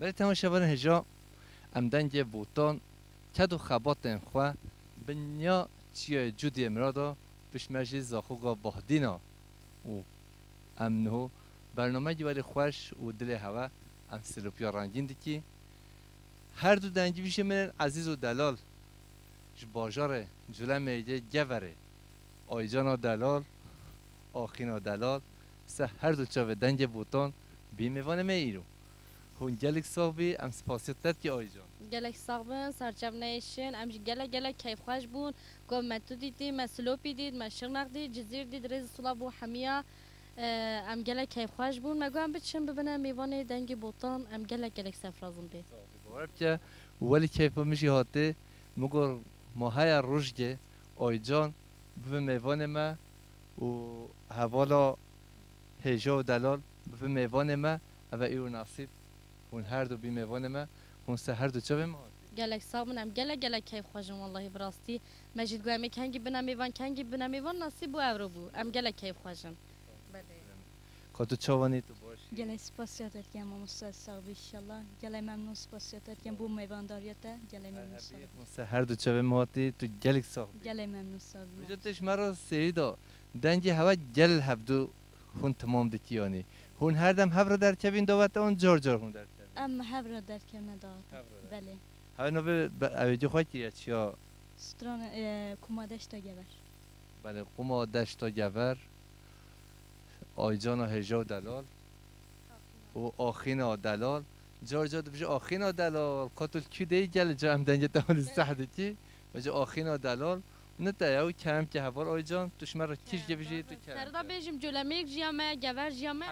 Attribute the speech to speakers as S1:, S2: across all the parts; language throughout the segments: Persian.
S1: بله تماشاوان هجا ام دنگ بوتان کدو خباتن خواه بنیا چیه جودی امرادا بشمرجی زاخوگا بهدینا و ام نهو برنامه جواری خوش و دل هوا ام سلوپیا رنگین دیکی هر دو دنگی بیشه من عزیز و دلال باجاره جلو میده گوره آیجانا دلال آخینا دلال سه هر دو چاوه دنگ بوتان بیمیوان میرو هون گلک صاحبی ام سپاسیت که آیجان
S2: گلک ساقبن سرچم نیشین امش گلک کیف خوش بون گم متو دیدی مسلوپی دید مشرنق دید جزیر دید رز صلاب و حمیا ام گلک کیف خوش بون مگم بچم ببینم میوان دنگ بوتان ام گلک سفرازم بی
S1: باور که ولی کیف میشی هاته مگر ماهای روزگه آیجان به میوان ما و حوالا هجا و دلال به میوان ما و ایو نصیب هون هر دو بی میوان ما هون سه هر دو چه بیم
S2: گلک ساقبن ام گلک کیف خوشم والله براستی مجید گویمی کنگی بنا میوان نصیب و اورو بو ام گلک کیف خوشم
S1: کاتو چوانی تو باشی
S3: گله سپاسیت کردم مستعد ساقب انشالله گله ممنون سپاسیت کردم بو میوانداریته گله ممنون ساقب
S1: هون سه هر دو چه بیم تو گلک ساق
S3: گله ممنون ساقب
S1: وجودش مرا سیدا دنجی هوا گل هفدو هون تمام دکیانی هون هر دم هفر در کبین دوات اون جار هون در کبین
S3: ام هبر در کم نداد بله
S1: هوا نو به اویدی خواهی که چیا
S3: ستران کمادش تا گبر
S1: بله قوم دشتا گور آیجان و هجا و دلال و آخین و دلال جار جا بجا آخین و دلال قاتل کی دی گل جا هم دنجی تمام سحده کی بجا آخین و دلال نه تا کم که هوار آیجان توش مرا کیش جبیجی تو کم
S2: سردا بیجم جلمیک جیامه گور جیامه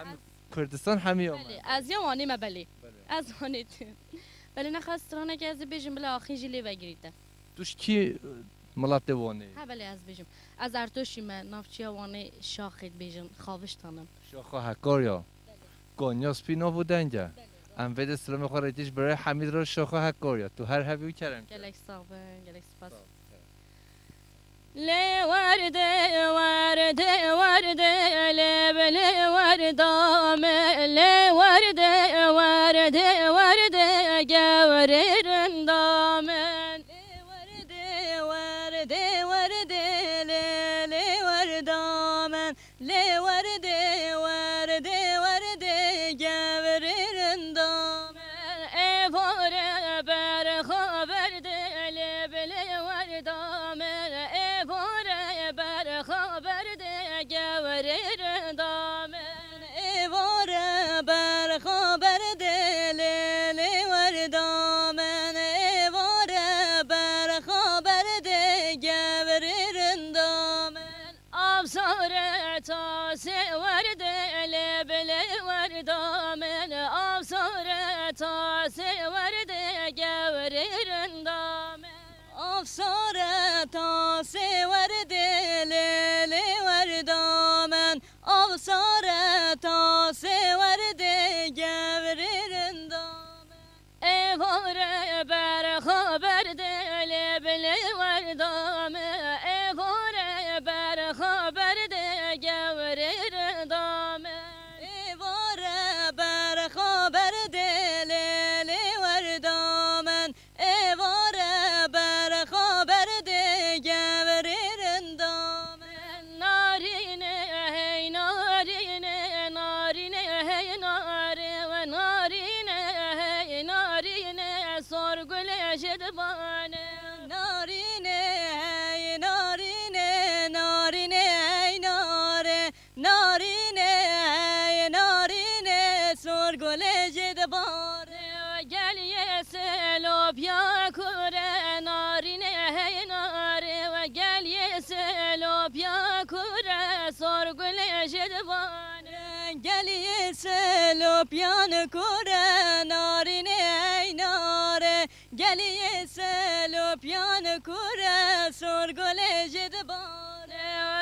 S1: کردستان همی
S2: بله از یوانی ما بله از وانی تو بله نخواسترانه که از بیجم بله آخین جلی بگیریده
S1: توش کی ملت وانی
S2: ها بله از بیجم از ارتوشی من نافچی وانی شاخید بیجم خوابش تانم
S1: شاخه حکاریا گانیاس پینا بودنجا ام وید سلام خارجیش برای حمید رو شاخه حکاریا تو هر هبیو کرم
S2: گلک صاحبه گلک سپاس لی ورده ورده ورده لبل وردام لی ورده ورده ورده گوری رندام لی ورده ورده ورده لی وردام لی ورده ورده ورده گوری رندام ای باره بر خبر ده لبل وردام خبر ده گوری رندام ای باره بر خبر ده لیلی وردام ای باره بر خبر ده گوری رندام افسار تاسه ورده لبل وردام افسار تاسه ورده گوری رندام افسار تاسه ورده لیلی وردامن افسار تاسه ورده گوری رندامن ای باره بر خبر ده لبل وردام ای باره بر خبر ده گوری رندام ای باره بر خبر ده لیلی وردامن ای باره بر خبر ده گوری رندام نارینه هی نارینه نارینه هی ناره و نارینه هی نارینه سرگل شدبانه نارینه هی نارینه نارینه هی ناره نارینه هی نارینه سرگل شدبانه گلیه سلوبیا کوره نارینه هی ناره و گلیه سلوبیا کوره سرگل شدبانه گلیه سلوبیان کوره نارینه هی ناره گلیه سلوبیان کوره سرگل شدبانه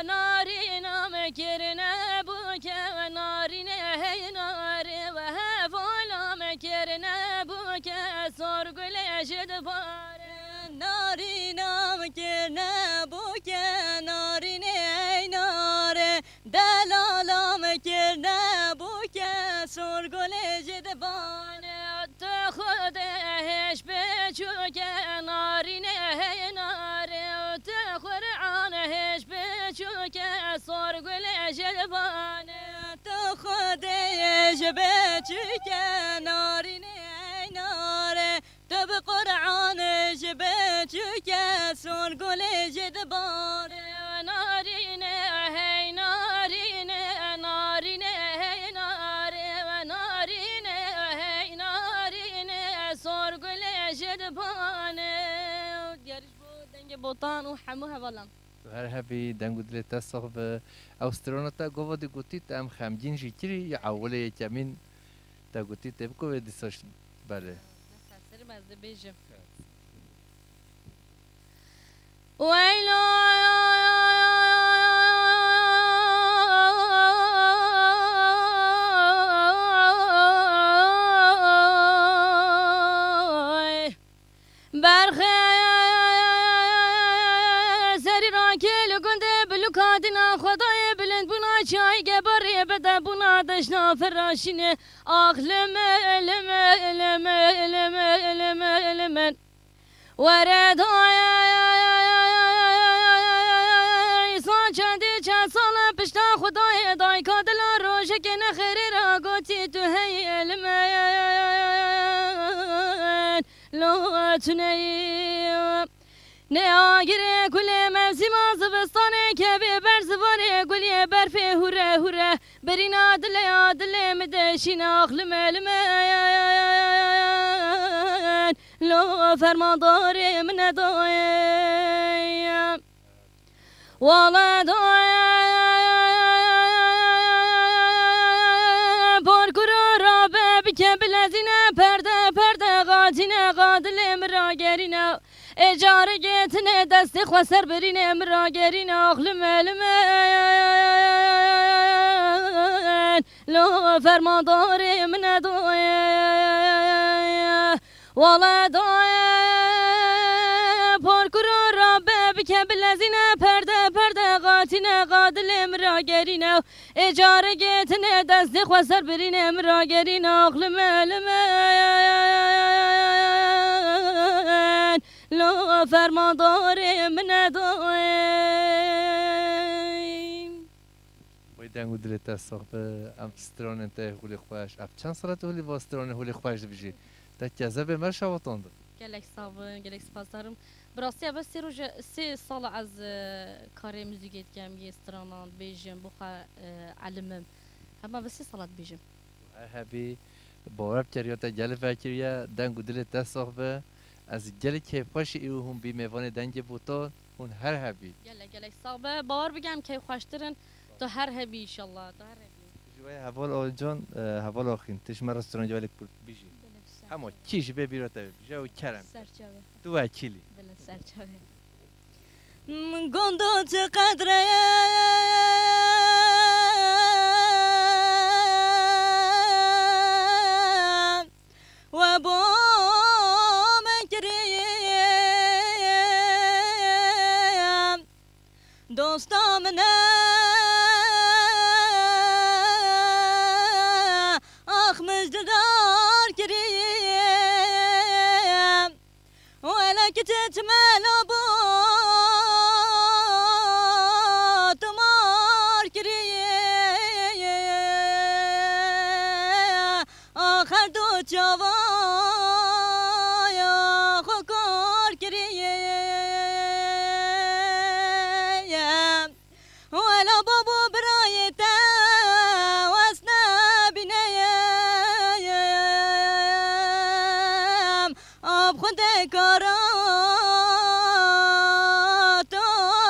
S2: نارینم کرنه بو که نارینه هی ناره و هفولم کرنه بو که سرگل شدبانه نارینم کرنه بو که نارینه هی ناره دلالم کرنه بو که سرگل شدبانه تو بچوکه نارینه ناره تو قرآن هش بچوکه سرگل جلبانه
S3: تو خودش بچوکه نارینه ناره تو به قرآنش بچوکه سرگل جدبانه
S2: نارینه هی نارینه نارینه هی ناره نارینه هی نارینه سرگل جدبانه دیارش بود دنگ بوطان و حموها والام
S1: هر هبی دنگو دل تصاق به استرالیا تا گوادی گوتی تام خمجین جیتری یا اوله کمین تا گوتی تبکو به دیساش بله
S2: سر مزه بیجم ویلا برخه سری راکل گنده بلوکادنا خدای بلند بنا چای گبری بده بنا دشنا فراشینه آخلم علم علم علم علم علم ورد سان چندی چند سال پشتا خدای دای کادلا روشه که نخری را گوتی تو هی علم لا تنیم نه آگره کل موسم زبستانه که به برزبانه گلی برفه هوره هوره برین عادل مدشین آخلم علمان لو فرماندار من دایم والا دایم پارکورو را ببکه بلزینه پرده قاتینه قادل مراگرینه اجاره گتنه دست خواسر برینه مراگرینه آخلم علمان لو فرماندار من دایم والا دایم پارکورو را ببکه بلزینه پرده قاتینه قادل مراگرینه اجاره گتنه دست خواسر برینه مراگرینه آخلم علمان لو فرماندار من دایم
S1: وی دنگو دل تصاق به ام استرالیا تا هولی خوش اف چند سالت هولی با استرالیا هولی خوش بیشی تا جذب مرش آواتند
S2: گلک صابن گلک سپاسدارم براستی اول سه سال از کار موزیکت کم یه استرانان بیجم بخوا علمم اما بس 3 سالت بیجم
S1: هر هبی باور کردی تا جل فکریه دنگو دل تصاق به از جل که خوش ایو هم بی میوان دنگ بوتان اون هر هبی
S2: گلک صابه باور بگم که خوشترن تو هر هبی انشالله تو هر هبی
S1: جوای حوال آنجان حوال آخرین تشمر رستوران جوالک بیشی اما چیش به بیرات بیشی او کرم
S3: سرچاوه
S1: تو وکیلی
S3: بله سرچاوه گندو چقدره و با مکریم دوستام نه آخ مجددار کریم ولا كتت مالبو تمار كريه آخر دو جوايا خكار كريه ولا بابو برايته واسنا بنايم اب خده كاراتو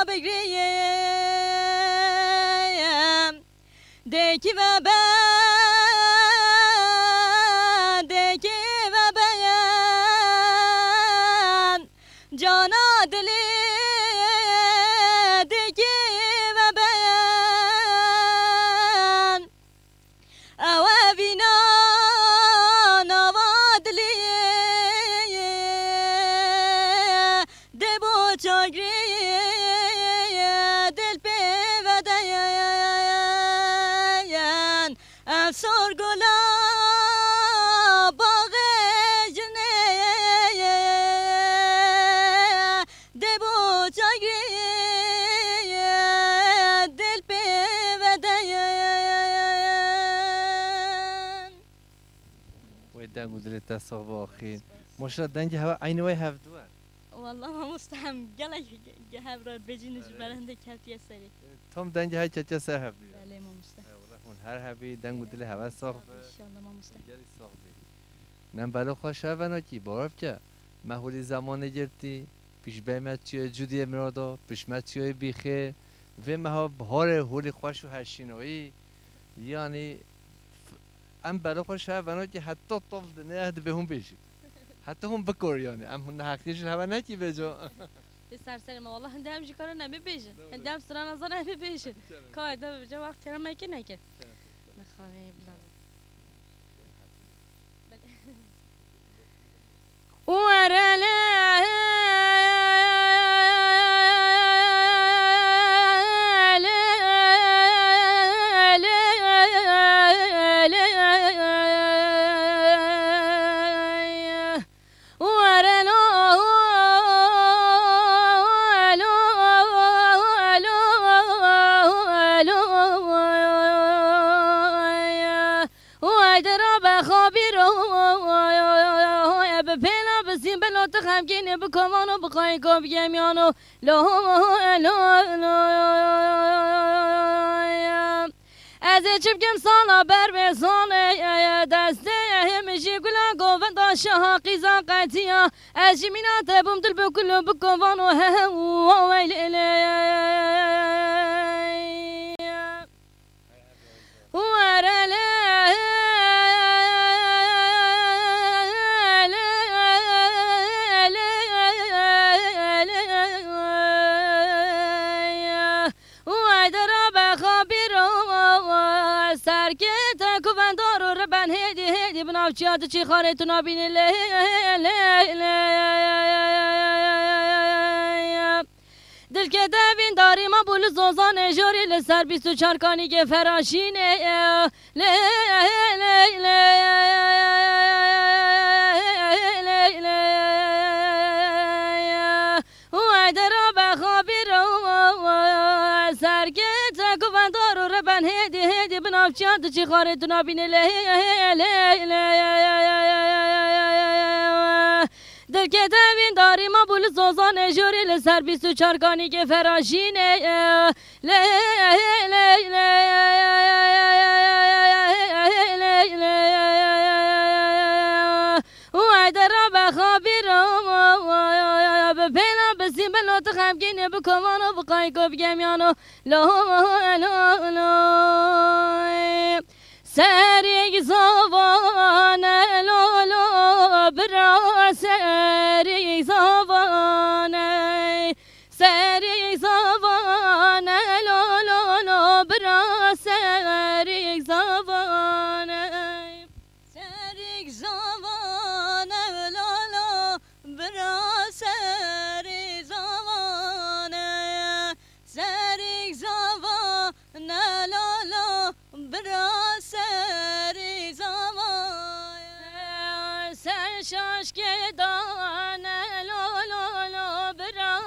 S3: بگریم دکی و بیان جانا دلی دکی و بیان اوابینا نوادلی دبو چاگری دل پی و دیان افسار گلا باغ جنه
S1: تصاحب آخین ماشاء دنگ هوا عین وای هفت دوه
S3: والله ما مستهم گله هبرار بجینش برنده کفتی سری
S1: تام دنگ های چه سر هفت دیگه
S3: بله ما مستهم
S1: من هر هفی دنگ و دل هوا ساخت
S3: انشالله ما مستهم
S1: گلی ساخت نم بالا خوش هوا کی بارف که محولی زمان گرتی پیش بیمت چیه جودی مرادا پیش مت چیه بیخه و مها بهار هولی خوش و هشینایی یعنی ام بالا خوش هوا که حتی طفل نه به هم بیشی حتی هم بکر یعنی ام هن حقیقش هوا نکی بجا
S2: سر ما والله هنده همجی کارو نمی بیشن هنده هم سران ازا نمی بیشن که ده بجا وقت چرا میکن نکن نخواهی بلند غمگین بکمان و بخوای گم یمیانو لا از چپکم سالا بر بسانه دسته همیشه گلا گوون داشته ها قیزا قطیا از جمینا تبوم دل بکلو بکوان و چیات چی خاره تو نبینی دل که دوین داری ما بول زوزان جوری لسر 24 کانی که فراشینه و درا بخوابی رو سرکت کوفندار رو بن هدی بنافچات چی خاره تو نبینی دل که دوین داری ما بول زوزان جوری لسر 24 کانی که فراشینه و درا بخوابی رو بپینا بسیم بلوت خمگینه بکوانو بقای گو بگمیانو سریگ زوانه برا سریگ زوانه برا سریگ زوانه برا سریگ زوانه برا سریگ زوانه شاش که دانه برا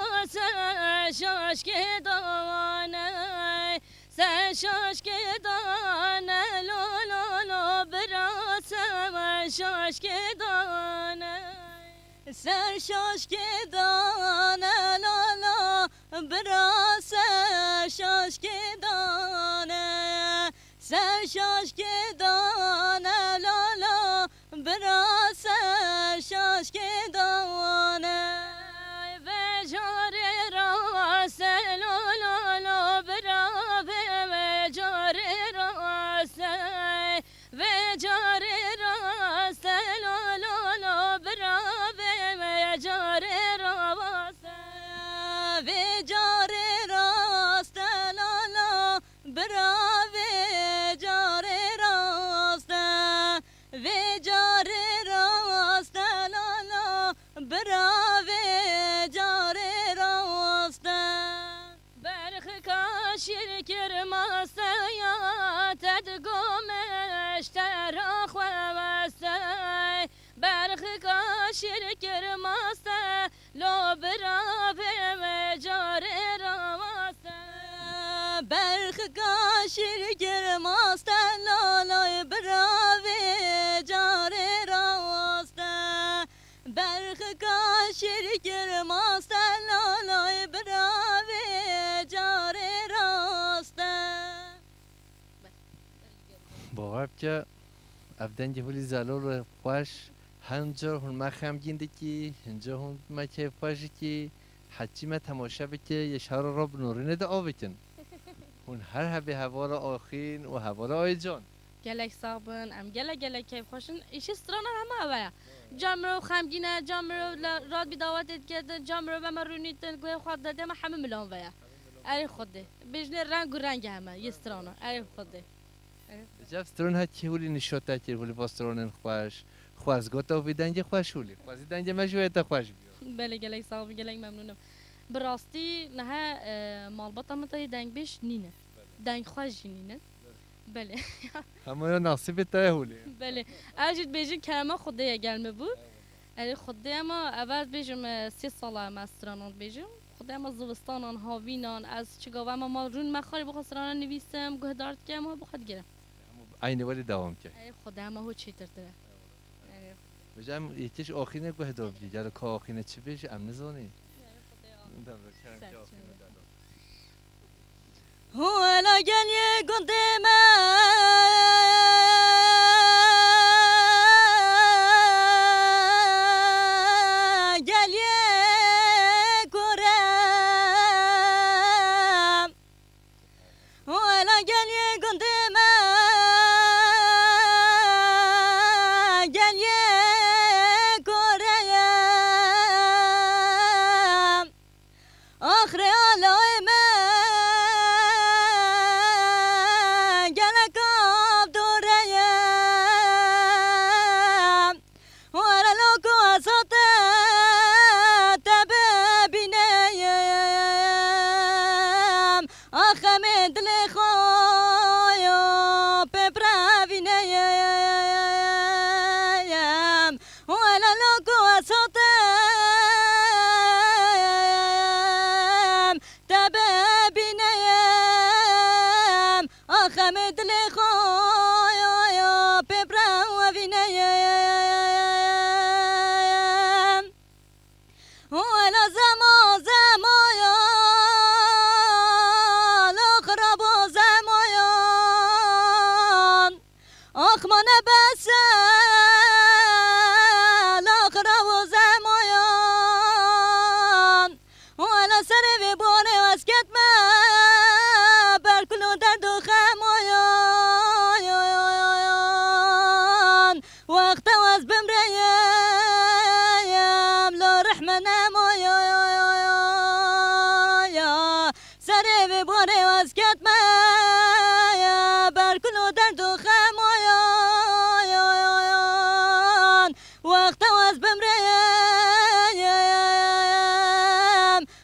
S2: شاش که دانه شاش که دانه برا شاش که دانه شاش که دانه برا شاش که دانه شاش که دانه برا شاش که دانه و جار راست برا و جار راست و جار راست برا و جار راست و جار راست برا و جار راست و جار راست برا و جار راست برخ کاشیر کرماست یا تدگمش ترا خواسته برخ کاشیر کرماست لو برا و جار راست برخ کاشیر کرماست لا برا و جار راست
S3: شیر ماست لالای براوی جار راسته
S1: باور که افدن جهولی زلال و خوش هنجا هون ما خمگین دکی هنجا هون ما که خوشی که حتی ما تماشا بکه یه شهر را بنورینه ده آبکن هون هر هبه هوا را آخین و هوا را آی جان
S2: گلک صابن ام گلک کیف خوشن ایش استرانه همه اویا جامرو خمگینه جامرو راد بی دعوتت کردن جامرو به من رونیتن گوه خود داده ما همه ملان ویا اری خوده بجنه رنگ و رنگ همه یه استرانه اری خوده
S1: جف سترون هات که هولی نشاطه که هولی باسترون خوش خوازگوتا و بیدنج خوش هولی خوازی دنج مجویت خوش بیو
S2: بله گلک صاحب گلک ممنونم براستی نه مالباتا متای دنگ بیش نینه دنگ خوش نینه بله
S1: همه یا نصیب تای هولی
S2: بله اجید بیجی کلمه خوده گلمه بود اری خوده اما اول بیجم 3 ساله مسترانان بیجم خوده اما زوستانان هاوینان از چگاه اما ما رون مخاری بخوا سرانان نویسم گوه دارد که اما بخواد گیرم
S1: عین ولی دوام کرد
S2: ای خوده اما هو چی ترده
S1: بجام یکیش آخینه گوه دار بگی جلو که آخینه چی بیش ام نزانی
S3: هولا گل یه گنده من گل یه گرم هولا گل یه گنده من گل یه گرم آخر علای من گلکاب دوریم ورا لوکو اساته تبینیم آخم دل خویا ببرینیم ورا لوکو اساته تبینیم آخم دل خویا ببرینیم ولا زمایا لخرب زمایان آخ من بس لخرب زمایان ولا سر و بونه واسکت ما برکلو درد و خمایان وقت واز بمریم لا رحمه نمایا سر و بونه واسکت ما برکلو درد و خمایان وقت واز بمریم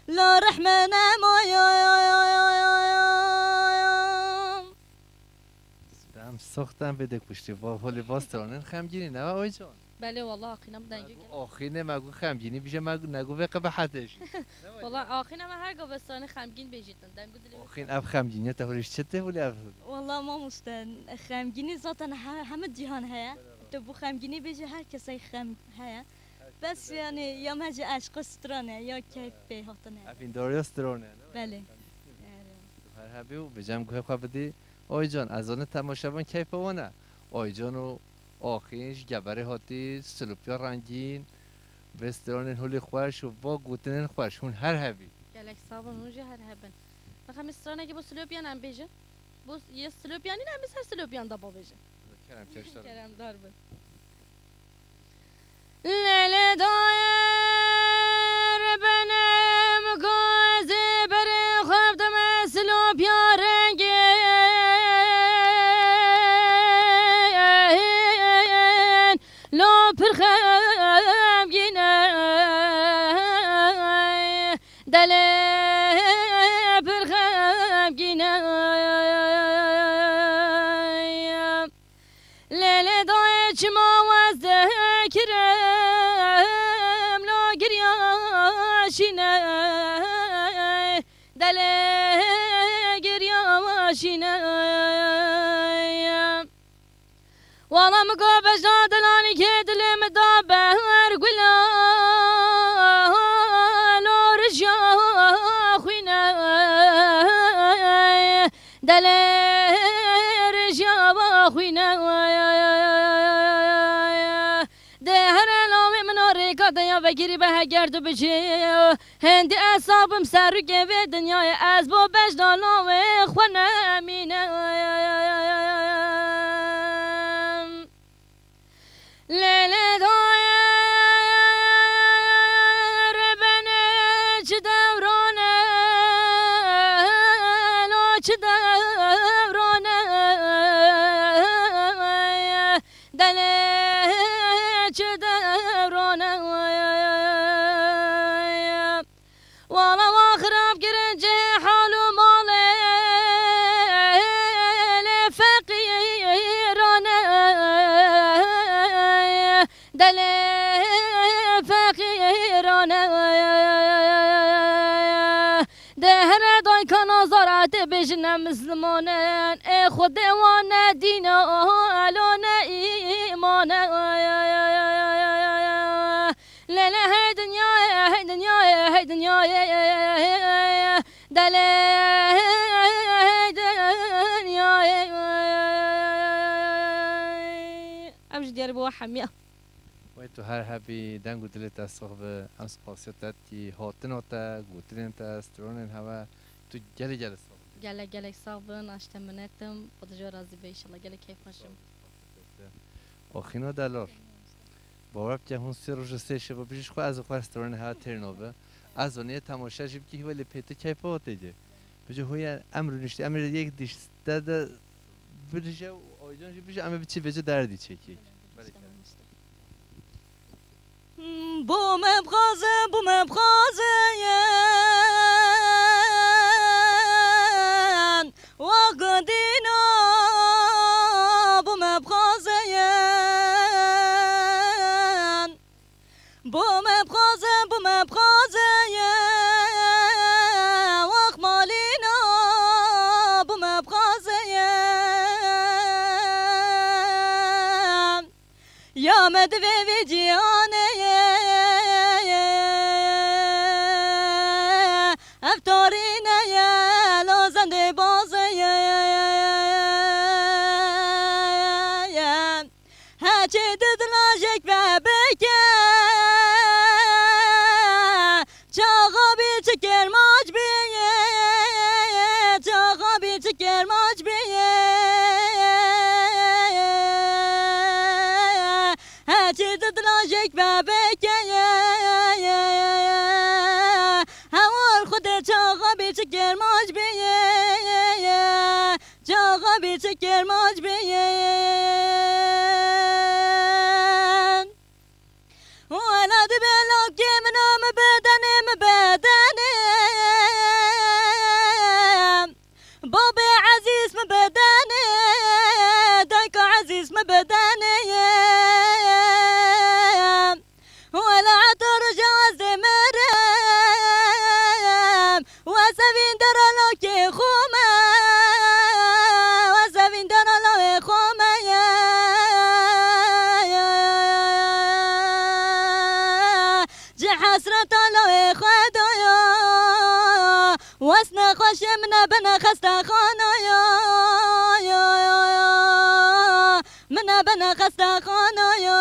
S3: لا رحمه نمایا
S1: دم سختم بده کشتی با هولی باسترون خمگینی نه آی جان
S2: بله والله آخینم دنگی گلک
S1: آخینه مگو خمگینی بیشه مگو نگو به قبحتش
S2: والله آخینم هر گاه بستانه خمگین بیجیتن دنگو دلی
S1: آخین اف خمگینی تا هولیش چته هولی اف
S3: والله ما مستن خمگینی ذاتن همه جهان هيا تو بو خمگینی بیجه هر کسی خم هيا بس يعني یا مجه عشق استرانه یا کیف به هاتنه
S1: اف این داری استرونه
S3: بله
S1: هر هبیو بجم گوه خواه بدی آی جان از آن تماشابان کیف وانه آی جان و آخینش گبره هاتی سلوپیا رنگین وستران هولی خوش و با گوتنن خوش هون هر هبی
S2: گلک صابن اونجا هر هبن بخوام استرانه که با سلوپیان هم بیجه بس یه سلوپیانی نه مثل سلوپیان دا با بیجه
S1: کرم چشتارم
S2: کرم دار بود لیل دایر بنم گازی بری خواب دم سلوپیا رنگین لو پر خمگینه دل پر خمگینه لیل دای چما وز ذکرم لو گریاشینه دل گریاشینه والله مگو بجنا دلانی که دلم دا بهر گلا دنیا بگیری به هگرد و بجی هندی اصابم سر و گوه دنیای از با بجدانا و خونه امینم لیلی دایر بنه چه دورانه لو چه دورانه دلی چه دورانه والا واخراب گرنجه حال و ماله فقیرانه دلی فقیرانه دهر دای کن آزارت بجنم مسلمانن ای خود وانه دین آلانه ایمانه لیله هی دنیای هی دنیای هی دنیای دلی هی دنیای امش دیار بوا حمیه
S1: و تو هر هبی دنگو دلت از صحبه هم سپاسیتت تی هاتن هاتا گوترین تا استرونن هوا تو گلی صحبه
S2: گله صابن اشتم منتم خودجا راضی به ایشالله گله کیف باشم
S1: آخینا دلار باور که هون سه روز سه شب بیش خو از خو استرون ها ترنوبه از اون تماشا جیب کی ولی پیت کیف هاتیه بجه هوی امر نشته امر یک دیش داده بجه آیجان جیب بجه امر بچی بجه دردی چکی
S3: بو مبغازه وقدينا بمبغازه واخمالينا بمبغازه يا مدوي جيانه افتارينا يا لازند بازه هچه ددلاجك ببكه چاقا بی چکر ماج بیه چاقا بی چکر ماج بیه هچه ددلاجك ببكه هوار خود چاقا بی چکر ماج بیه چاقا بی چکر ماج بیه ولد بلاك منام بدنم بابي عزيز مبدني دايك عزيز مبدني ولا عطر جواز مرم وسفين درلوك خوما وسفين درلوك خوما حسرة لو خدايا واسنا خوش منا بنا خستا خانايا منا بنا خستا خانايا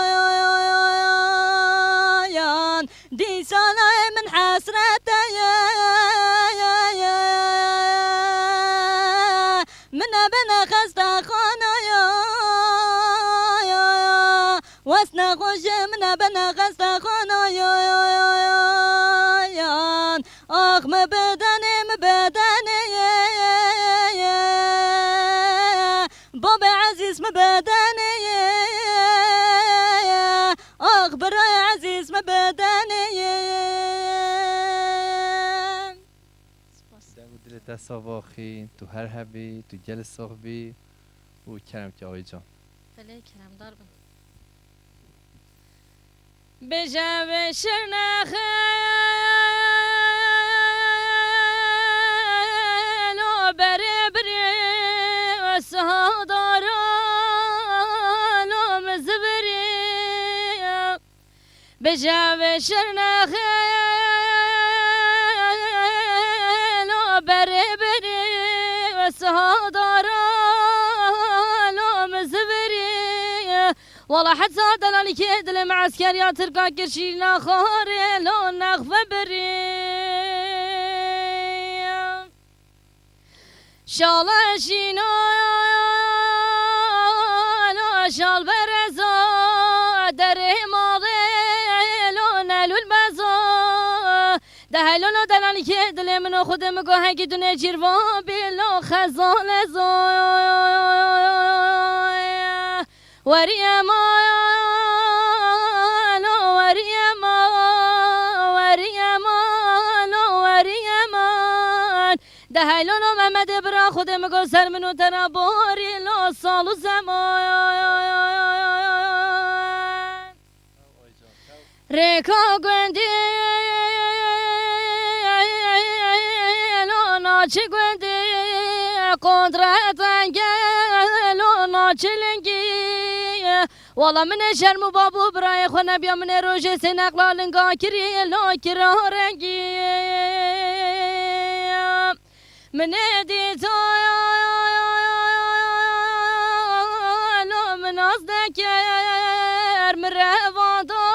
S3: دي سالاي من حسرة منا بنا خستا خانايا واسنا خوش منا بنا خستا خانايا آخ مبدني بابا عزيز مبدني آخ براي عزيز مبدني
S1: دلت از صباخی تو هر هبی تو گل صحبی و کرم که آقای جان
S2: فلی کرم دار بن بجا شرنخه بجا شرنخه لو بری و سهادارا لو مزبری والله حتى دلالي كيدل مع عسكريات تركا كرشينا خاري لو نخفى بري شالا شينا لا شال برزا دري ماضي لو نالو البزا دهلونو دلالي كيدل منو خودم گوه کی دونه جیروان بیلو خزان زای وريما لو وريما وريما لو وريما دهلونو محمد برا خودم گو سر منو ترابوري لو سالو زمان ريكا گوندي چی گوندی قدرت انگلو ناچلنگی والا من شرم و بابو برای خونه بیا من روژه سنقلا لنگا کری لو کرا رنگی من دیتا لو من از دکر من روادا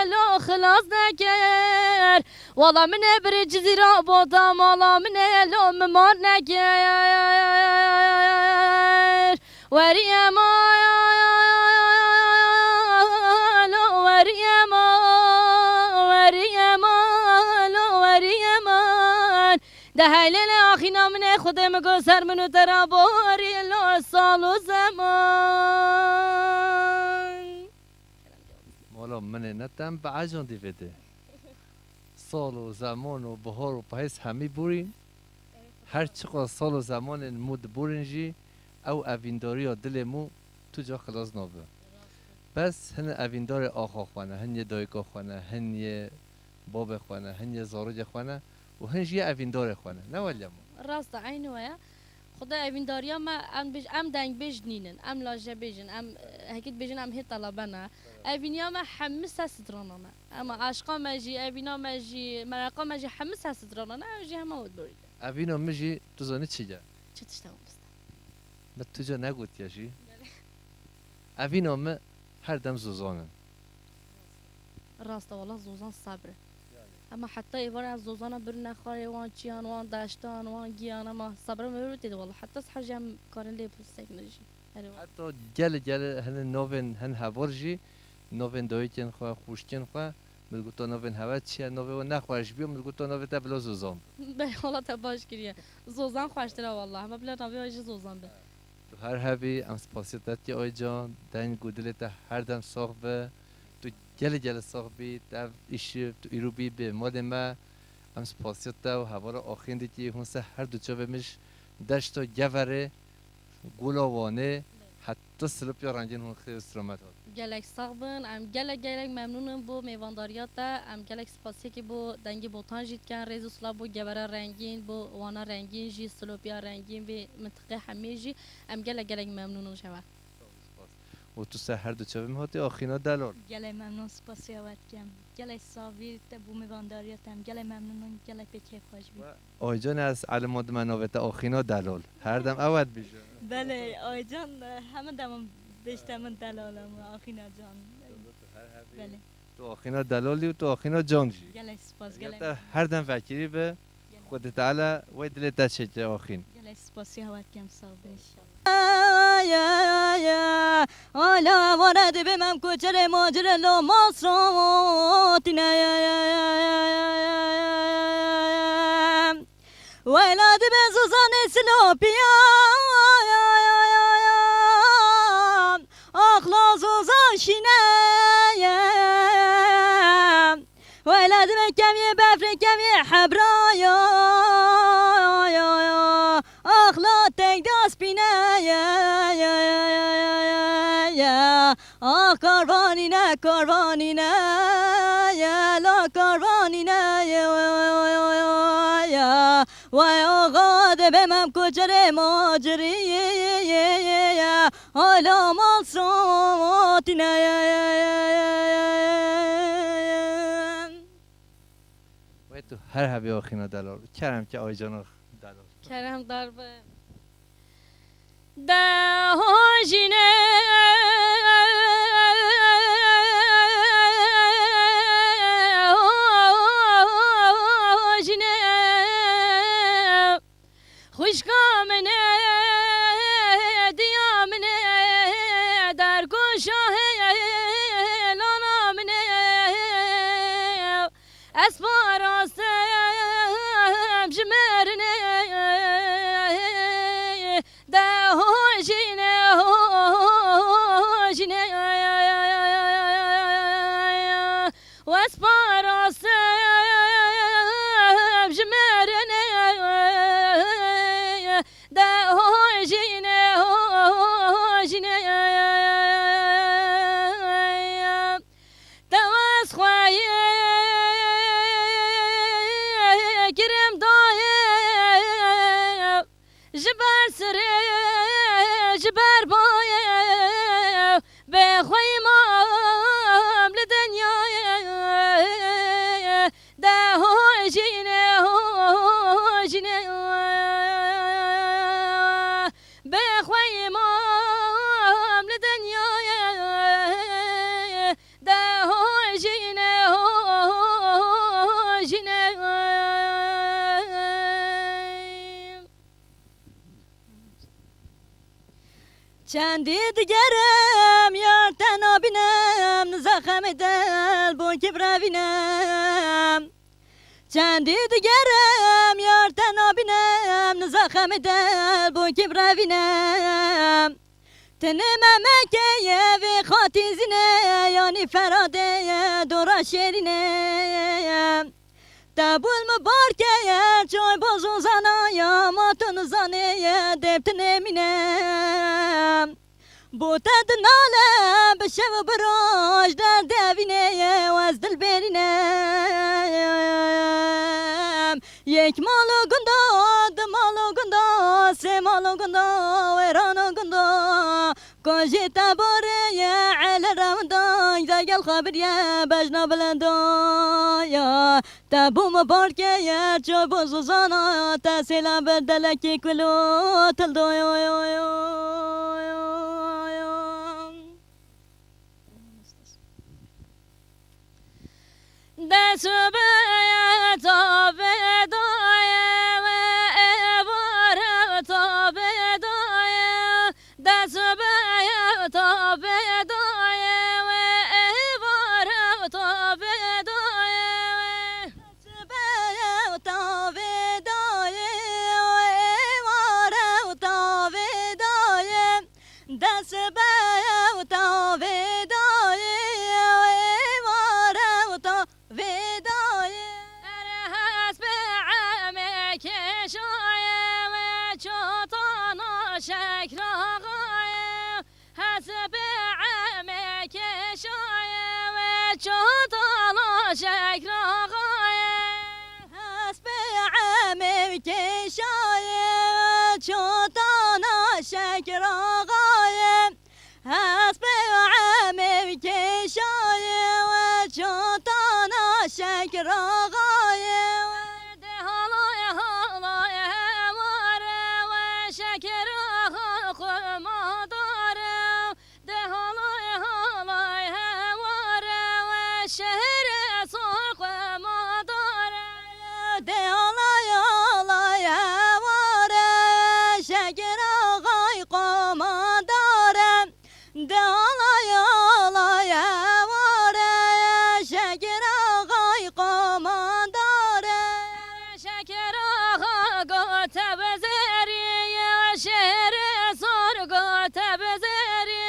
S2: لو خلاص دکر والله من بر جزيرة بوطام والله من لو ممار نكير وريما لو وريما وريما لو وريما ده هيلين اخينا من خودم گسر منو ترابوري لو سالو زمان
S1: مولا من نتم بعجون دی بده سال و زمان و بهار و پاییز همی بورین هر چقدر سال و زمان مود بورین جی او اوینداری و دل مو تو جا خلاص نابه بس هن اویندار آخا خوانه هن یه دایگاه خوانه هن یه باب خوانه هن یه زاروج خوانه و هن یه اویندار خوانه نه ولی مو
S2: راست عینو ویا خدا اوین داریا ما ام دنگ بجنینن ام لاجه بجن ام هکیت بجن ام هیت طلبنا اوینیا ما حمس هسترانا ما اما عاشقا ماجی اوینا ماجی مرقا ماجی حمس هسترانا نه اوجی همه ود برید
S1: اوینا مجی تو زانی چی جا
S2: چه تشتاقم بست
S1: ما تو جا نگوت یاشی اوینا ما هر دم زوزانن
S2: راست والله زوزان صبره اما حتى ایوار از زوزانا برن خاری وان چیان وان داشتان وان گیان اما صبر میرو تید والله حتی سحر جام کارن لی پرستک نجی
S1: حتی جل هن نوین هن هوارجی نوین دویتن خوا خوشتن خوا ملگوتا نوین هوا چیه نوین نخوارش بیو ملگوتا نوین تبلا زوزان
S2: به والله تباش کریه زوزان خوشتره والله اما بلا نوی آجی زوزان به
S1: تو هر هبی ام سپاسیتت آی جان دن گودلت هر دم ساق به تو جل ساق بی تو ایش تو ایرو بی به مال ما ام سپاسیت و هوا را آخین دیگه هنسه هر دو چه بمیش دشت و گوره گلاوانه حتی سلوپیا رنگین هون خیلی استرامت هات
S2: گلک ساقبن ام گلک ممنونم بو میوانداریات ام گلک سپاسی که بو دنگی بوتان جید کن ریزو سلا بو گبره رنگین بو وانا رنگین جی سلوپیا رنگین به منطقه همه جی ام گلک ممنونم شما
S1: و تو سه هر دو چه بیم هاتی آخینا دلار
S3: گله ممنون سپاسی آورد کم گله ساویر تبو میوانداریتم گله ممنون گله پیچه خوش بی
S1: آی جان از علمات مناوت آخینا دلال هر دم اود بیشه
S3: بله آی جان همه دمم بیشتر دلالم آخینا جان بله
S1: تو آخینا دلالی و تو آخینا جان جی
S3: گله سپاس گله
S1: تا هر دم فکری به خود تعالی و دلت دشت آخین
S3: گله سپاسی آورد کم ساویرش
S4: Ala varad bemem koçere macere lo masratine Velad bezuzan eslopiya Akhla zuzan şine Velad mekemiye befre kemiye hebraya Akhla tek das bine Ah karvanine karvanine ya la karvanine ya vay ağa de bemem koçere maceri ya hala malsatine
S1: و تو هر هبی آخینا دلار کرم که آی جان دلار
S2: کرم دربه ده هاجینه
S4: راسم جمرنه ده هاجینه هاجینه تواس خواهی گرم دایه جبر سره جبر بایه به خوی مام لدنیای ده هاجینه هاجینه به خوی مام لدنیای ده هاجینه هاجینه چندی دیگرم یار تنها بینم زخم دل بون که برابینم چندی دیگرم یار تنها بینم زخم دل بون که برابینم تنم مکه و خاطی زینه یعنی فراده دورا شیرینه تبول مبارکه چای بازو زنایا ما تون زنه دبت نمینم بوتد ناله بشه و براش در دوینه و از دل برینم یک مالو گندا دو مالو گندا سه مالو گندا و ایرانو گندا کنجی تباره علی رمضان زگل خبر یا بجنا بلندا تبو مبارکه یا چو بزوزانا تسیلا بدلکی کلو تلدو دست به تابه دایه و ایواره تابه دایه دست به تابه دایه و ایواره تابه دایه دست به تابه دایه و ایواره تابه دایه دست به تابه دایه و ایواره ودایه هست به عمک شایه و چوتانا شکر آقایه هست به عمک شایه و چوتانا شکر آقایه هست به عمک شایه و چوتانا شکر آقایه هست به عمک شایه و چوتانا شکر آقایه ده حالای حالای هماره و شکر آقا ما داره ده حالای حالای هماره و شهر سرخ ما داره ده حالای حالای هماره شکر آقای قما داره ده حالای حالای هماره شکر آقای قما داره شکر آقا گوته بزری شهر سر گوته بزری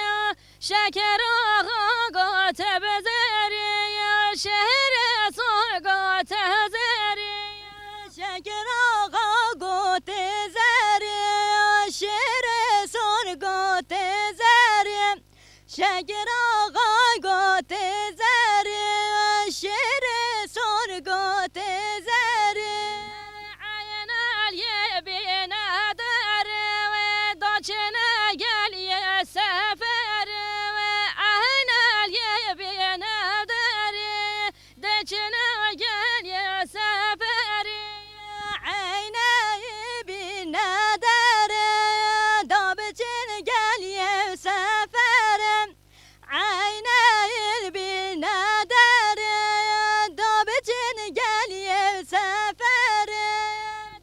S4: شکر آقا گوته بزری شهر سر گوته زری شکر آقا گوته زری شهر سر گوته زری شکر آقا گوته زری شهر سر گوته زری عین علیه بینه داره و داچنه گلیه سفر و عین علیه بینه داره داچنه گلیه سفر عین بینه داره دابچن گلیه سفر عین بینه داره دابچن گلیه سفر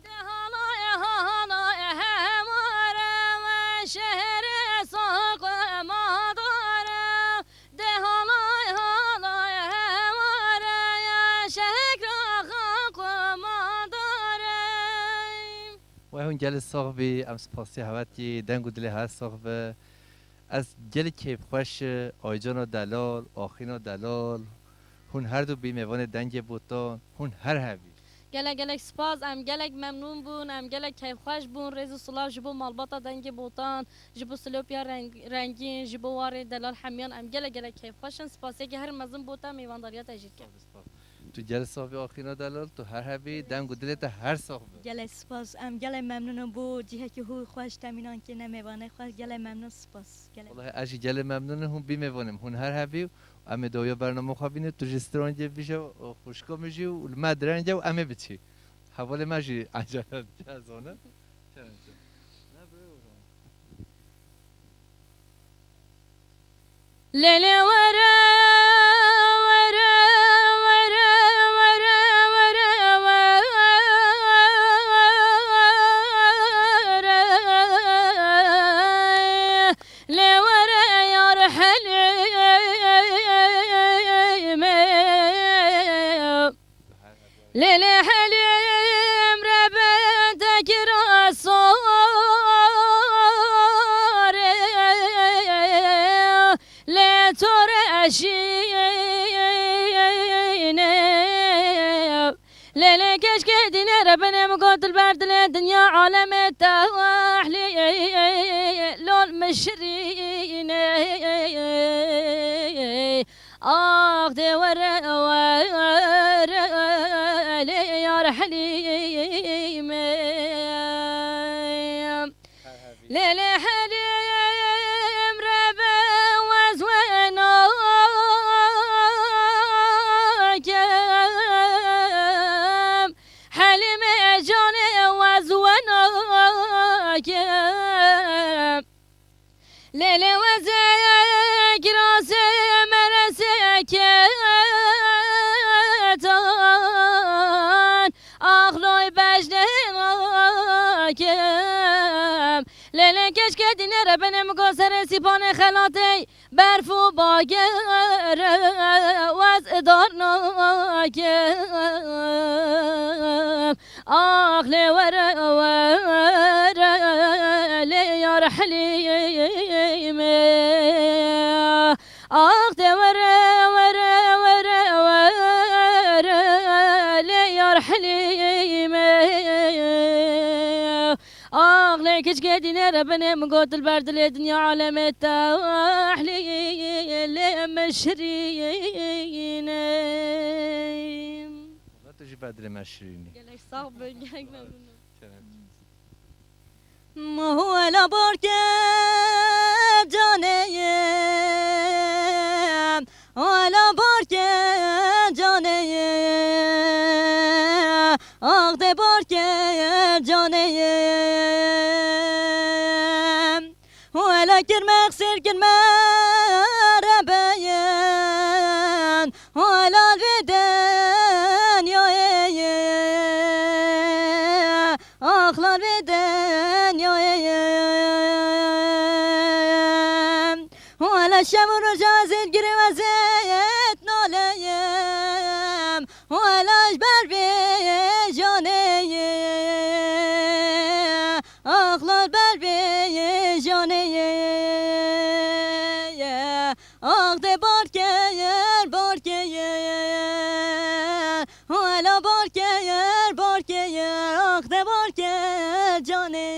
S4: ده حالای حالای هماره و شهر ساق ما داره ده حالای حالای هماره شهر خاق ما داره
S1: و هون گل صاحبی ام سپاسی هواتی دنگو دلی هست صاحب از گل کیف خوش آیجان دلال آخینا دلال هون هر دو بیموان دنگ بوتان هون هر هبی
S2: گله گله سپاس ام گله ممنون بون ام گله کیف خوش بون رز صلاح جبو مالباتا دنگ بوتان جبو سلوپیا رنگین جبو وار دلال حمیان ام گله گله کیف خوشن سپاسه که هر مزن بوتا میوانداریات اجید کرد
S1: تو جل صافی آخینا دلال تو هر هبی دنگ و دلت هر صاف
S3: گله سپاس ام گله ممنونم بو جیه که هو خوش تمینان که نمیوانه خوش گله ممنون سپاس گله
S1: والله اجی جل ممنون هم بیموانم هون هر هبی ام دویا برنامه خوابینه تو رستوران جه بیشه و خوشکا میشی و المدرن جه و امه بچی حوال مجی عجلت جزانه
S2: لیلی ورا ورا ورا ورا ورا ورا لی ورا یار حلیم لیلی حلیم ربتك راسور لا ترشيني ليلي كشك دينا ربنا مقود البرد للدنيا عالم التوحلي لون مشريني آخ دي ورا ورا لي يا حليم ليلي حليم ربا وزويناك حليم جاني وزويناك ليلي وزيك راسي مرسك أخلوي بجنيناك لیلی کش که دینه ربنه مگاسر سیپان خلاتی برفو باگر وز ادارناکم آخ لی ورا ورا لی یار حلیم آخ دی ورا ورا ورا ورا لی یار حلیم أغلى كش قاعدين ربنا مقود البرد الدنيا عالم التوحلي مشرين
S1: لا تجي بدري مشريني
S2: قالك صعب قالك
S4: ما هو لبارك جانيم ولا بارك جانيم آخد بارك جانيم ولا كرمك سير كرمك ربيان ولا الودان يا أخلى الودان يا ولا الشمر جازت قري وزيت ناليم ولا جبر بجاني أخلى البر بجاني أخذ باركير باركير ولا باركير باركير أخذ باركير جاني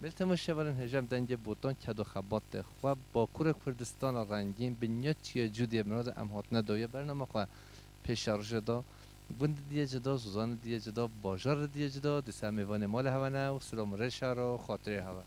S1: بلتمش شبارن هجم دنگ بوتان کد و خبات خواه با کور کردستان رنگین بنیا چیه جودی مراد ام هات ندویه برنامه خواه پیشارج دا بند دیگه جدا زوزان دیگه جدا باجار دیگه جدا دسته میوان مال هونه و سلام رشا رو خاطره هوا